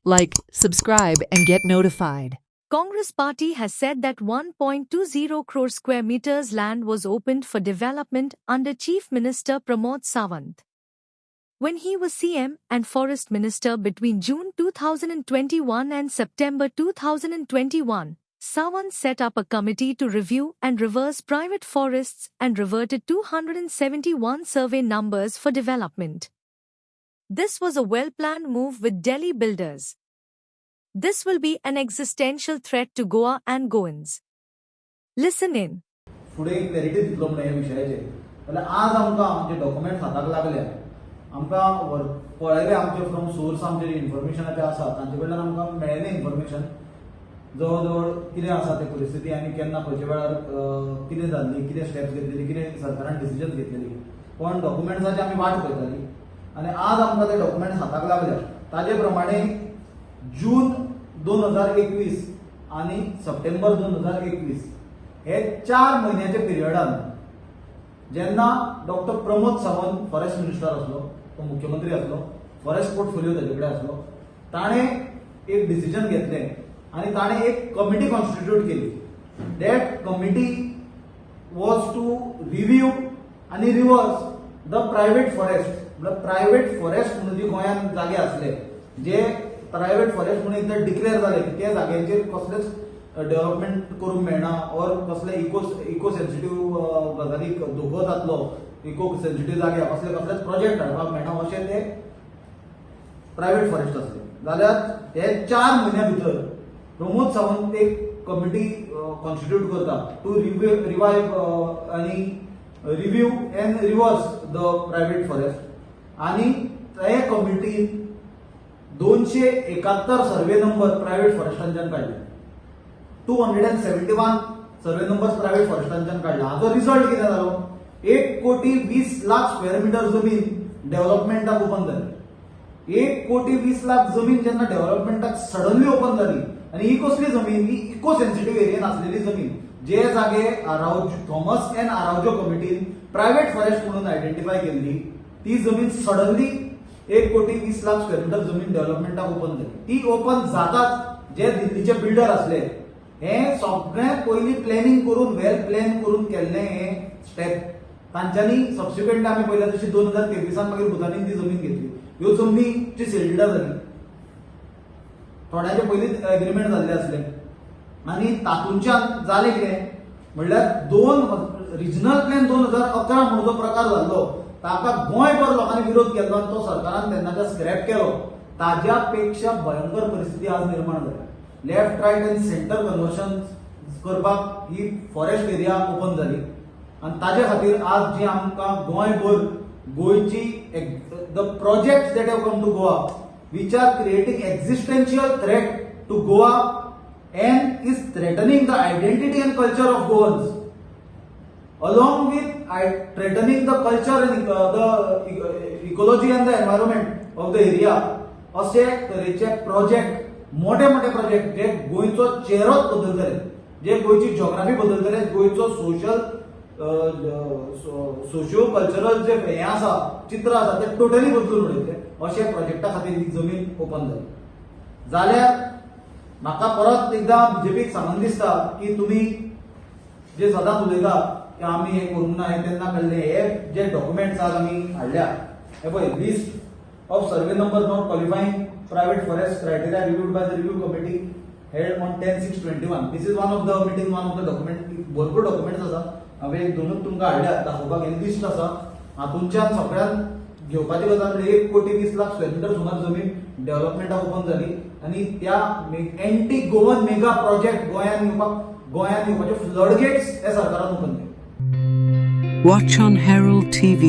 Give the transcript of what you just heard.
like, subscribe, and get notified. Congress party has said that 1.20 crore square meters land was opened for development under Chief Minister Pramod Sawant. When he was CM and Forest Minister between June 2021 and September 2021, Sawant set up a committee to review and reverse private forests and reverted 271 survey numbers for development. This was a well-planned move with Delhi builders. This will be an existential threat to Goa and Goans. Listen in. फुडें एक clarity दितलो म्हणून ह्या विशयाचेर जाल्यार आज आमकां आमचे डॉक्युमेंट्स हाताक लागल्या आमकां पळयलें आमचे फ्रॉम सोर्स आमचे इन्फॉर्मेशनाचे आसा तांचे कडल्यान आमकां मेळ्ळें इन्फॉर्मेशन जवळ जवळ कितें आसा ते परिस्थिती आनी केन्ना खंयच्या वेळार कितें जाल्ली कितें स्टेप्स घेतलेली कितें सरकारान डिसिजन घेतलेली पण डॉक्युमेंट्साची आमी वाट पळयताली आनी आज आमकां ते डॉक्युमेंट्स हाताक लागल्या ताजे प्रमाणे जून 2021 आणि सप्टेंबर 2021 हे 4 महिन्याच्या पिरियडान जेन्ना doctor Pramod Sawant forest minister असलो तो मुख्यमंत्री असलो फॉरेस्ट पोर्टफोलिओ ताचे कडेन असलो ताणे एक डिसिजन घेतलें आणि ताणे एक कमिटी कॉन्स्टिट्यूट केली that committee was to review आणि रिव्हर्स द प्रायव्हेट फॉरेस्ट म्हणजे प्रायव्हेट फॉरेस्ट म्हणून जे गोंयांत जागे असले जे प्रायव्हेट फॉरेस्ट म्हणून एकदा डिक्लेअर जाले की त्या जाग्यांचेर कसलेच डेव्हलपमेंट करूंक मेळना ऑर कसले इको सेन्सिटिव्ह गजालीक धोको जातलो इको सेन्सिटिव्ह जाग्यार कसले कसलेच प्रोजेक्ट हाडपाक मेळना अशें ते प्रायव्हेट फॉरेस्ट असले जाल्यार हे 4 म्हयन्या भितर प्रमोद सावंत एक कमिटी कॉन्स्टिट्यूट करता टू रिवायव आणि review end reverse the private forest आणि त्या कमिटीन 271 सर्वे नंबर प्रायव्हेट फॉरेस्टांच्यान काढले 271 सर्वे नंबर प्रायव्हेट फॉरेस्टांच्यान काढला हाचो रिझल्ट कितें जालो 1,20,00,000 स्क्वेअर मिटर जमीन डेव्हलपमेंटाक ओपन जाली 1,20,00,000 जमीन जेन्ना डेव्हलपमेंटाक सडनली ओपन जाली आणि ही कसली जमीन ही इको सेन्सिटिव्ह एरियेन आसलेली जमीन जे जागे Thomas N Araujo कमिटीन private forest म्हणून आयडेंटिफाय केल्ली ती जमीन सडनली 1,20,00,000 स्क्वेअर मिटर जमीन डेव्हलपमेंटाक ओपन जाली ती ओपन जाताच जे दिल्लीचे बिल्डर असले हे सगळ्यात पयली प्लॅनिंग करून वेल प्लॅन करून केल्ले हे स्टेप तांच्यांनी सबसिक्वेंटली आमी पळयल्या तशी 2023 मागीर भुतानीन ती जमीन घेतली ह्यो जमनीची सेल्डा जाली थोड्याचे पयलींच एग्रीमेंट जाल्ले आसले आनी तातूंच्यान जालें कितें म्हणल्यार रिजनल प्लॅन 2011 म्हणून जो प्रकार जाल्लो ताका गोंयभर लोकांनी विरोध केलो आनी तो सरकारान तेन्नाच्या स्क्रॅप केलो ताज्या पेक्षा भयंकर परिस्थिती आज निर्माण जाल्या लेफ्ट रायट आनी सेंटर कन्वर्शन करपाक ही फॉरेस्ट एरिया ओपन जाली आनी ताजे खातीर आज जी आमकां गोंयभर गोंयची the projects that have come to Goa which are creating existential threat to Goa and is threatening the identity and culture of Goans. Along with threatening the culture and the ecology and the environment of the area, असे तरेचे project मोठे मोठे project जे गोंयचो चेहरोच बदलतले जे गोंयची geography बदलतले गोंयचो socio cultural जे हे आसा चित्र आसा ते टोटली बदलून उडयतले अशे प्रोजेक्टा खातीर ही जमीन ओपन जाली जाल्यार म्हाका परत एकदा बीजेपीक सांगून दिसता की तुमी जे सदांच उलयता की आमी हे करूंक ना हे तेन्ना कळ्ळें हे जे डॉक्युमेंट्स आज आमी हाडल्या हे पळय list of survey number not qualifying private forest criteria reviewed by the review committee held on 10/6/21 this is one of the meeting one of the document भरपूर डॉक्युमेंट्स आसा हांवें एक दोनूच तुमकां हाडल्या दाखोवपाक ही लिस्ट आसा हातूंच्यान सगळ्यात घेवपाची गजाल म्हणजे 1,20,00,000 स्क्वेअर मिटर सुमार जमीन डेव्हलपमेंटाक ओपन जाली आणि त्या एंटी गोवन मेगा प्रोजेक्ट गोंयांत येवपाचे फ्लड गेट्स हे सरकारान ओपन केले. Watch on Herald TV.